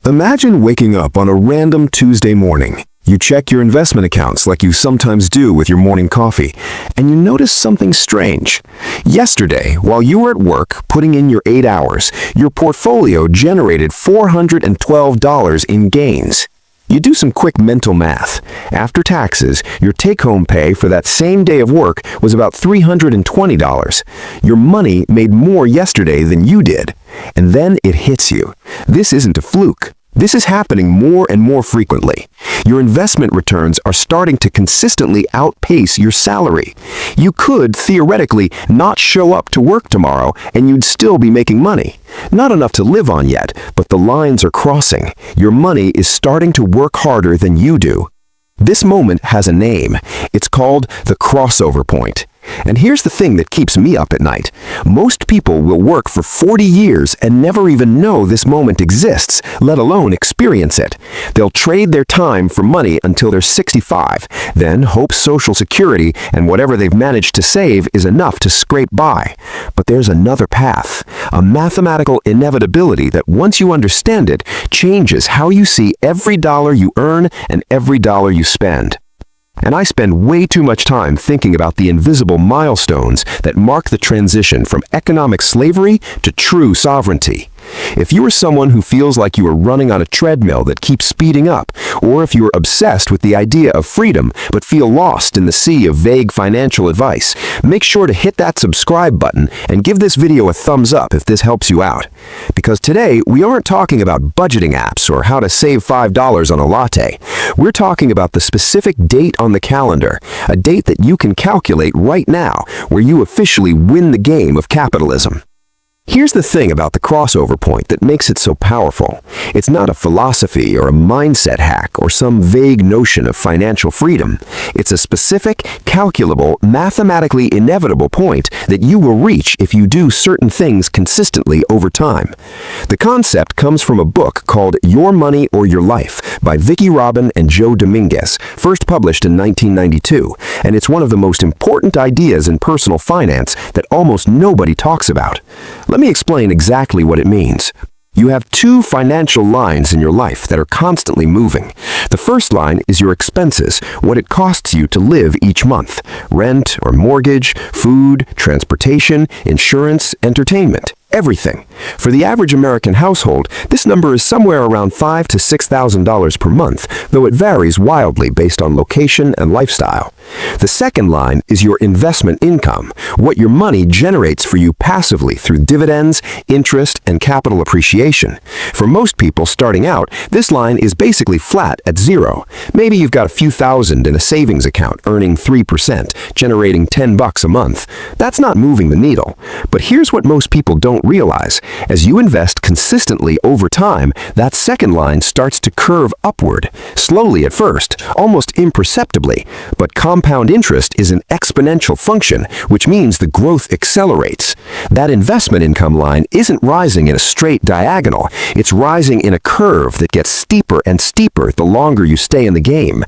Imagine waking up on a random Tuesday morning. You check your investment accounts like you sometimes do with your morning coffee, and you notice something strange. Yesterday, while you were at work putting in your 8 hours, your portfolio generated $412 in gains. You do some quick mental math. After taxes, your take-home pay for that same day of work was about $320. Your money made more yesterday than you did. And then it hits you. This isn't a fluke. This is happening more and more frequently. Your investment returns are starting to consistently outpace your salary. You could, theoretically, not show up to work tomorrow and you'd still be making money. Not enough to live on yet, but the lines are crossing. Your money is starting to work harder than you do. This moment has a name. It's called the crossover point. And here's the thing that keeps me up at night. Most people will work for 40 years and never even know this moment exists, let alone experience it. They'll trade their time for money until they're 65, then hope Social Security and whatever they've managed to save is enough to scrape by. But there's another path, a mathematical inevitability that once you understand it, changes how you see every dollar you earn and every dollar you spend. And I spend way too much time thinking about the invisible milestones that mark the transition from economic slavery to true sovereignty. If you are someone who feels like you are running on a treadmill that keeps speeding up, or if you are obsessed with the idea of freedom but feel lost in the sea of vague financial advice, make sure to hit that subscribe button and give this video a thumbs up if this helps you out. Because today, we aren't talking about budgeting apps or how to save $5 on a latte. We're talking about the specific date on the calendar, a date that you can calculate right now, where you officially win the game of capitalism. Here's the thing about the crossover point that makes it so powerful. It's not a philosophy or a mindset hack or some vague notion of financial freedom. It's a specific, calculable, mathematically inevitable point that you will reach if you do certain things consistently over time. The concept comes from a book called Your Money or Your Life by Vicki Robin and Joe Dominguez, first published in 1992, and it's one of the most important ideas in personal finance that almost nobody talks about. Let me explain exactly what it means. You have two financial lines in your life that are constantly moving. The first line is your expenses, what it costs you to live each month. Rent or mortgage, food, transportation, insurance, entertainment. Everything. For the average American household, this number is somewhere around $5,000 to $6,000 per month, though it varies wildly based on location and lifestyle. The second line is your investment income, what your money generates for you passively through dividends, interest, and capital appreciation. For most people starting out, this line is basically flat at zero. Maybe you've got a few thousand in a savings account earning 3%, generating $10 a month. That's not moving the needle. But here's what most people don't realize. As you invest consistently over time, that second line starts to curve upward, slowly at first, almost imperceptibly. But compound interest is an exponential function, which means the growth accelerates. That investment income line isn't rising in a straight diagonal. It's rising in a curve that gets steeper and steeper the longer you stay in the game.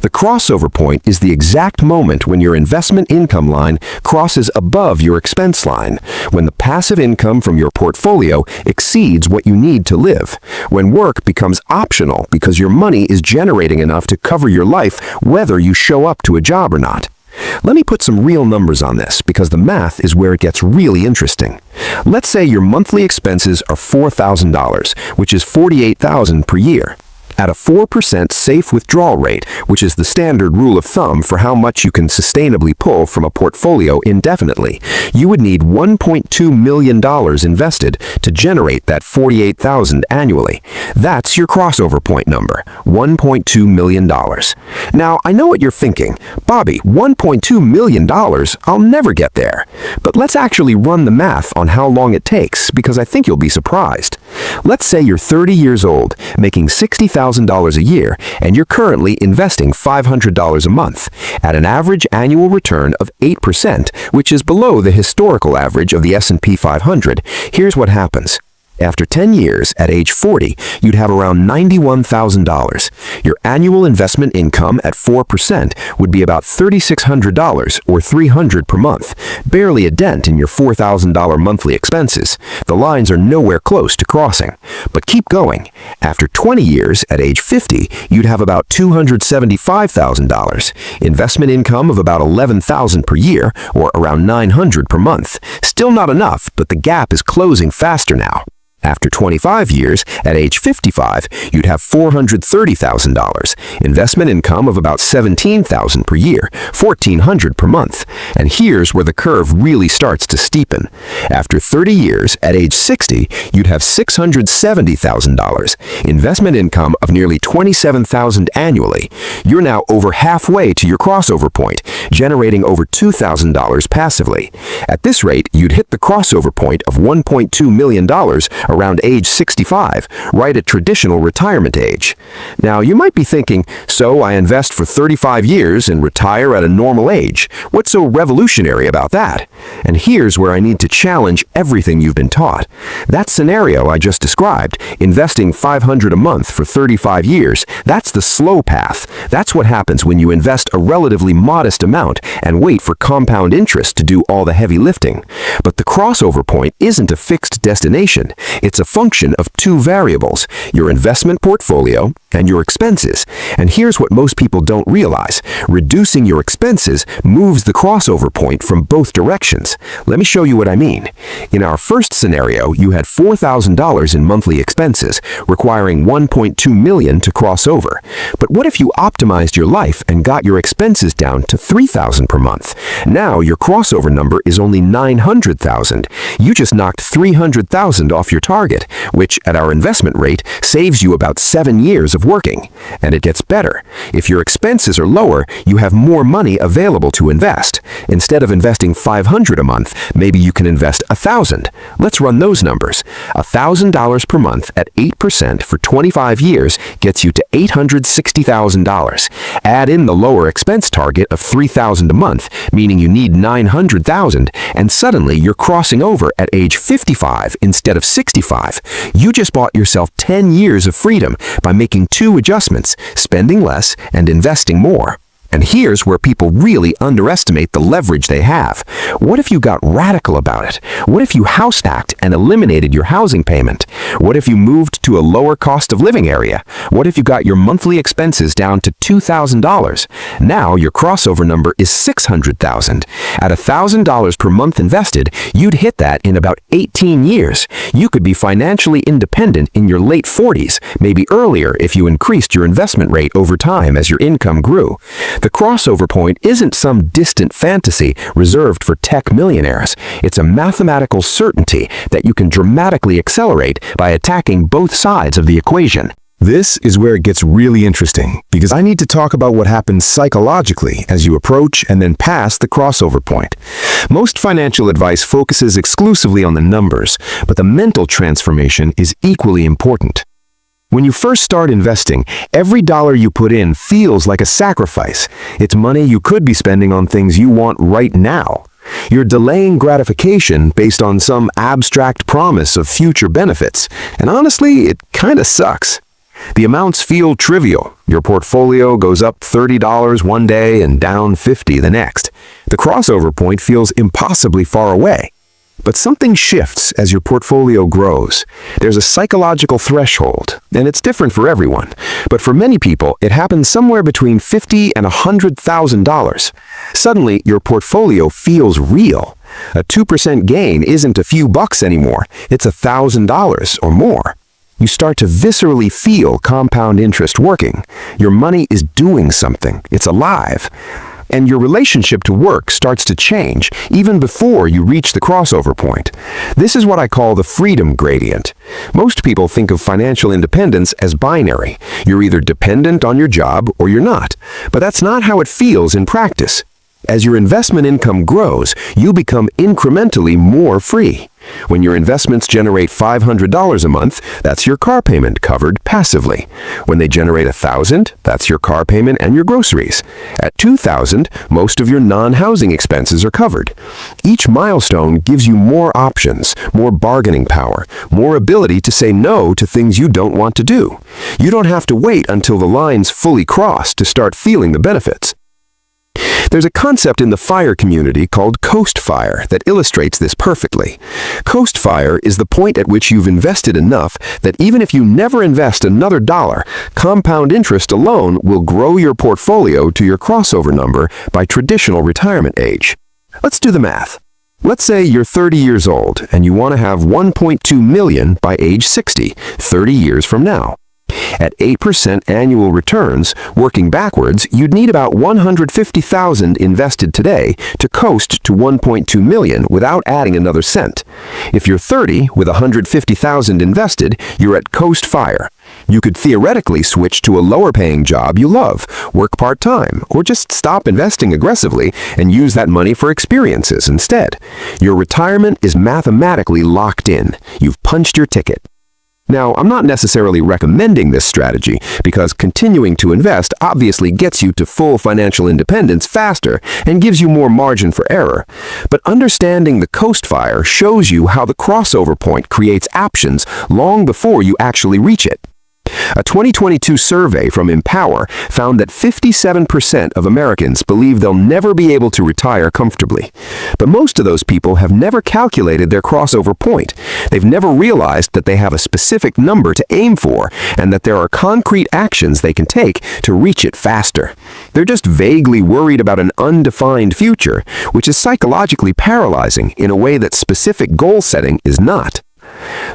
The crossover point is the exact moment when your investment income line crosses above your expense line, when the passive income from your portfolio exceeds what you need to live, when work becomes optional because your money is generating enough to cover your life whether you show up to a job or not. Let me put some real numbers on this because the math is where it gets really interesting. Let's say your monthly expenses are $4,000, which is $48,000 per year. At a 4% safe withdrawal rate, which is the standard rule of thumb for how much you can sustainably pull from a portfolio indefinitely, you would need $1.2 million invested to generate that $48,000 annually. That's your crossover point number, $1.2 million. Now, I know what you're thinking. Bobby, $1.2 million? I'll never get there. But let's actually run the math on how long it takes, because I think you'll be surprised. Let's say you're 30 years old, making $60,000 a year, and you're currently investing $500 a month, at an average annual return of 8%, which is below the historical average of the S&P 500. Here's what happens. After 10 years, at age 40, you'd have around $91,000. Your annual investment income at 4% would be about $3,600 or $300 per month, barely a dent in your $4,000 monthly expenses. The lines are nowhere close to crossing. But keep going. After 20 years, at age 50, you'd have about $275,000, investment income of about $11,000 per year, or around $900 per month. Still not enough, but the gap is closing faster now. After 25 years, at age 55, you'd have $430,000, investment income of about $17,000 per year, $1,400 per month. And here's where the curve really starts to steepen. After 30 years, at age 60, you'd have $670,000, investment income of nearly $27,000 annually. You're now over halfway to your crossover point, generating over $2,000 passively. At this rate, you'd hit the crossover point of $1.2 million around age 65, right at traditional retirement age. Now, you might be thinking, so I invest for 35 years and retire at a normal age. What's so revolutionary about that? And here's where I need to challenge everything you've been taught. That scenario I just described, investing $500 a month for 35 years, that's the slow path. That's what happens when you invest a relatively modest amount and wait for compound interest to do all the heavy lifting. But the crossover point isn't a fixed destination. It's a function of two variables, your investment portfolio and your expenses. And here's what most people don't realize. Reducing your expenses moves the crossover point from both directions. Let me show you what I mean. In our first scenario, you had $4,000 in monthly expenses, requiring $1.2 million to cross over. But what if you optimized your life and got your expenses down to $3,000 per month? Now your crossover number is only $900,000. You just knocked $300,000 off your target, which at our investment rate saves you about 7 years of working. And it gets better. If your expenses are lower, you have more money available to invest. Instead of investing $500 a month, maybe you can invest $1,000. Let's run those numbers. $1,000 per month at 8% for 25 years gets you to $860,000. Add in the lower expense target of $3,000 a month, meaning you need $900,000, and suddenly you're crossing over at age 55 instead of 65. You just bought yourself 10 years of freedom by making two adjustments, spending less and investing more. And here's where people really underestimate the leverage they have. What if you got radical about it? What if you house hacked and eliminated your housing payment? What if you moved to a lower cost of living area? What if you got your monthly expenses down to $2,000? Now your crossover number is $600,000. At $1,000 per month invested, you'd hit that in about 18 years. You could be financially independent in your late 40s, maybe earlier if you increased your investment rate over time as your income grew. The crossover point isn't some distant fantasy reserved for tech millionaires. It's a mathematical certainty that you can dramatically accelerate by attacking both sides of the equation. This is where it gets really interesting, because I need to talk about what happens psychologically as you approach and then pass the crossover point. Most financial advice focuses exclusively on the numbers, but the mental transformation is equally important. When you first start investing, every dollar you put in feels like a sacrifice. It's money you could be spending on things you want right now. You're delaying gratification based on some abstract promise of future benefits, and honestly, it kinda sucks. The amounts feel trivial. Your portfolio goes up $30 one day and down $50 the next. The crossover point feels impossibly far away. But something shifts as your portfolio grows. There's a psychological threshold, and it's different for everyone. But for many people, it happens somewhere between $50,000 and $100,000. Suddenly, your portfolio feels real. A 2% gain isn't a few bucks anymore. It's $1,000 or more. You start to viscerally feel compound interest working. Your money is doing something. It's alive. And your relationship to work starts to change even before you reach the crossover point. This is what I call the freedom gradient. Most people think of financial independence as binary. You're either dependent on your job or you're not. But that's not how it feels in practice. As your investment income grows, you become incrementally more free. When your investments generate $500 a month, that's your car payment covered passively. When they generate $1,000, that's your car payment and your groceries. At $2,000, most of your non-housing expenses are covered. Each milestone gives you more options, more bargaining power, more ability to say no to things you don't want to do. You don't have to wait until the line's fully crossed to start feeling the benefits. There's a concept in the FIRE community called Coast FIRE that illustrates this perfectly. Coast FIRE is the point at which you've invested enough that even if you never invest another dollar, compound interest alone will grow your portfolio to your crossover number by traditional retirement age. Let's do the math. Let's say you're 30 years old and you want to have $1.2 million by age 60, 30 years from now. At 8% annual returns, working backwards, you'd need about $150,000 invested today to coast to $1.2 million without adding another cent. If you're 30 with $150,000 invested, you're at Coast FIRE. You could theoretically switch to a lower-paying job you love, work part-time, or just stop investing aggressively and use that money for experiences instead. Your retirement is mathematically locked in. You've punched your ticket. Now, I'm not necessarily recommending this strategy because continuing to invest obviously gets you to full financial independence faster and gives you more margin for error. But understanding the Coast FIRE shows you how the crossover point creates options long before you actually reach it. A 2022 survey from Empower found that 57% of Americans believe they'll never be able to retire comfortably. But most of those people have never calculated their crossover point. They've never realized that they have a specific number to aim for and that there are concrete actions they can take to reach it faster. They're just vaguely worried about an undefined future, which is psychologically paralyzing in a way that specific goal setting is not.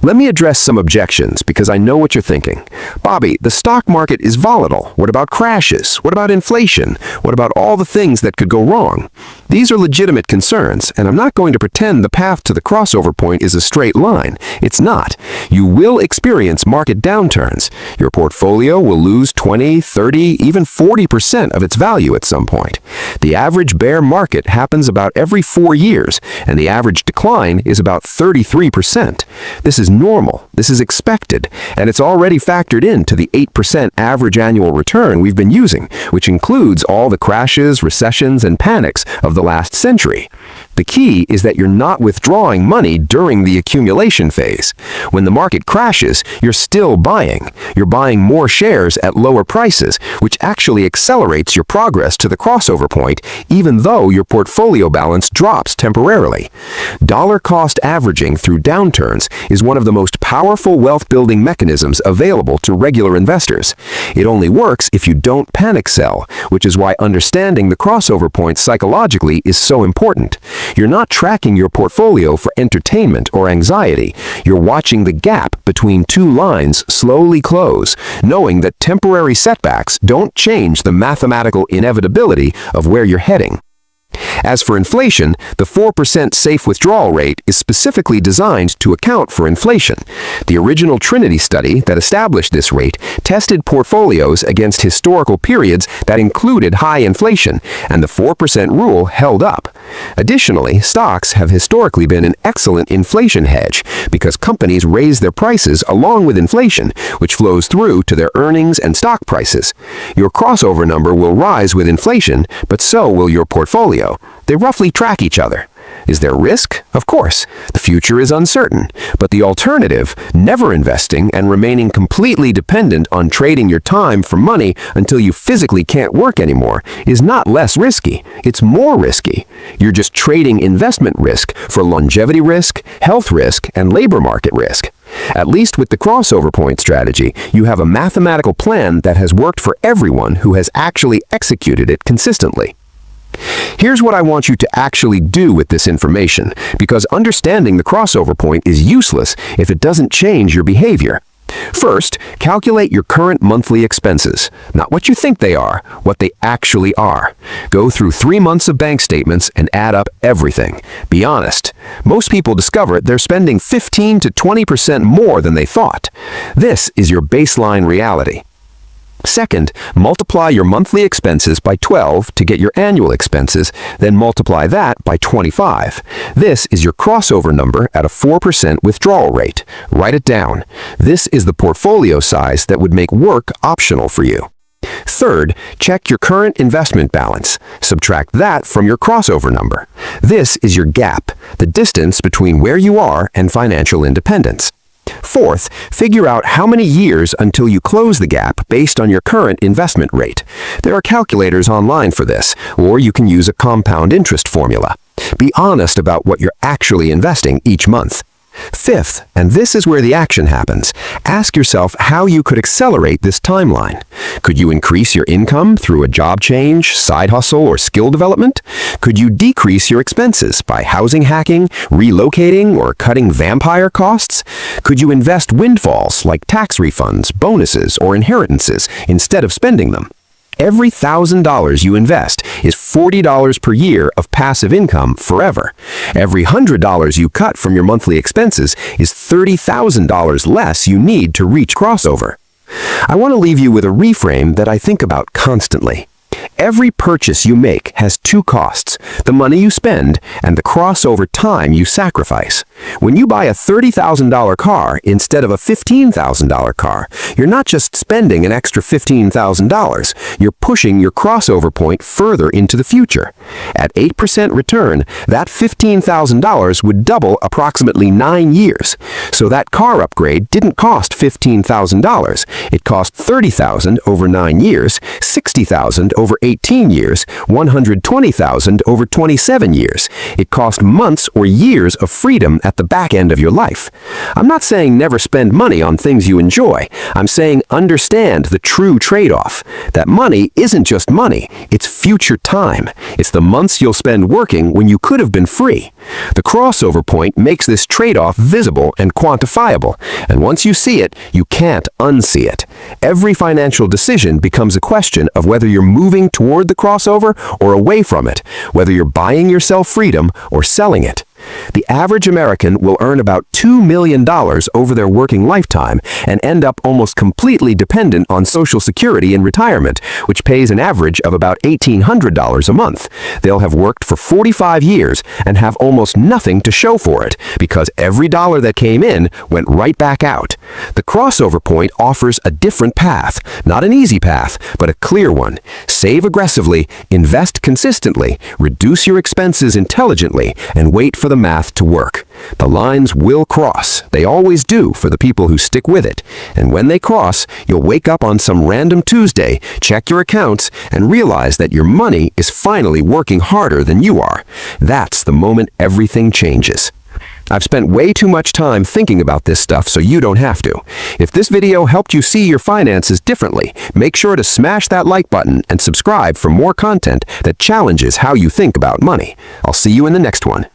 Let me address some objections because I know what you're thinking. Bobby, the stock market is volatile. What about crashes? What about inflation? What about all the things that could go wrong? These are legitimate concerns, and I'm not going to pretend the path to the crossover point is a straight line. It's not. You will experience market downturns. Your portfolio will lose 20, 30, even 40% of its value at some point. The average bear market happens about every 4 years, and the average decline is about 33%. This is normal, this is expected, and it's already factored into the 8% average annual return we've been using, which includes all the crashes, recessions, and panics of the last century. The key is that you're not withdrawing money during the accumulation phase. When the market crashes, you're still buying. You're buying more shares at lower prices, which actually accelerates your progress to the crossover point, even though your portfolio balance drops temporarily. Dollar cost averaging through downturns is one of the most powerful wealth-building mechanisms available to regular investors. It only works if you don't panic sell, which is why understanding the crossover point psychologically is so important. You're not tracking your portfolio for entertainment or anxiety. You're watching the gap between two lines slowly close, knowing that temporary setbacks don't change the mathematical inevitability of where you're heading. As for inflation, the 4% safe withdrawal rate is specifically designed to account for inflation. The original Trinity study that established this rate tested portfolios against historical periods that included high inflation, and the 4% rule held up. Additionally, stocks have historically been an excellent inflation hedge because companies raise their prices along with inflation, which flows through to their earnings and stock prices. Your crossover number will rise with inflation, but so will your portfolio. They roughly track each other. Is there risk? Of course. The future is uncertain. But the alternative, never investing and remaining completely dependent on trading your time for money until you physically can't work anymore, is not less risky. It's more risky. You're just trading investment risk for longevity risk, health risk, and labor market risk. At least with the crossover point strategy, you have a mathematical plan that has worked for everyone who has actually executed it consistently. Here's what I want you to actually do with this information, because understanding the crossover point is useless if it doesn't change your behavior. First, calculate your current monthly expenses. Not what you think they are, what they actually are. Go through 3 months of bank statements and add up everything. Be honest. Most people discover they're spending 15 to 20% more than they thought. This is your baseline reality. Second, multiply your monthly expenses by 12 to get your annual expenses, then multiply that by 25. This is your crossover number at a 4% withdrawal rate. Write it down. This is the portfolio size that would make work optional for you. Third, check your current investment balance. Subtract that from your crossover number. This is your gap, the distance between where you are and financial independence. Fourth, figure out how many years until you close the gap based on your current investment rate. There are calculators online for this, or you can use a compound interest formula. Be honest about what you're actually investing each month. Fifth, and this is where the action happens, ask yourself how you could accelerate this timeline. Could you increase your income through a job change, side hustle, or skill development? Could you decrease your expenses by housing hacking, relocating, or cutting vampire costs? Could you invest windfalls like tax refunds, bonuses, or inheritances instead of spending them? Every $1,000 you invest is $40 per year of passive income forever. Every $100 you cut from your monthly expenses is $30,000 less you need to reach crossover. I want to leave you with a reframe that I think about constantly. Every purchase you make has two costs, the money you spend and the crossover time you sacrifice. When you buy a $30,000 car instead of a $15,000 car, you're not just spending an extra $15,000, you're pushing your crossover point further into the future. At 8% return, that $15,000 would double approximately 9 years. So that car upgrade didn't cost $15,000. It cost $30,000 over 9 years, $60,000 over 18 years, $120,000 over 27 years. It cost months or years of freedom at the back end of your life. I'm not saying never spend money on things you enjoy. I'm saying understand the true trade-off. That money isn't just money, it's future time. It's the months you'll spend working when you could have been free. The crossover point makes this trade-off visible and quantifiable, and once you see it, you can't unsee it. Every financial decision becomes a question of whether you're moving toward the crossover or away from it, whether you're buying yourself freedom or selling it. The average American will earn about $2 million over their working lifetime and end up almost completely dependent on Social Security in retirement, which pays an average of about $1,800 a month. They'll have worked for 45 years and have almost nothing to show for it because every dollar that came in went right back out. The crossover point offers a different path, not an easy path, but a clear one. Save aggressively, invest consistently, reduce your expenses intelligently, and wait for the math to work. The lines will cross. They always do for the people who stick with it. And when they cross, you'll wake up on some random Tuesday, check your accounts, and realize that your money is finally working harder than you are. That's the moment everything changes. I've spent way too much time thinking about this stuff so you don't have to. If this video helped you see your finances differently, make sure to smash that like button and subscribe for more content that challenges how you think about money. I'll see you in the next one.